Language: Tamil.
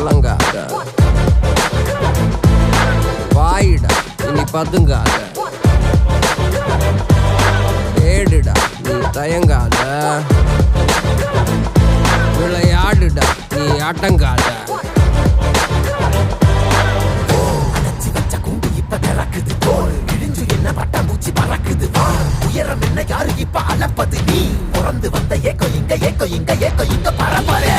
கலங்காத, வாயிடா இனி பதுங்காத, ஏடுடா நீ தயங்காத, விளையாடுடா நீ அடங்காத. உயரம் என்ன யாரு இப்ப அளப்பது, நீ பிறந்து வந்த ஏக்கோ இங்க ஏக்கோ இங்க ஏக்கோ இங்க பரம்பரை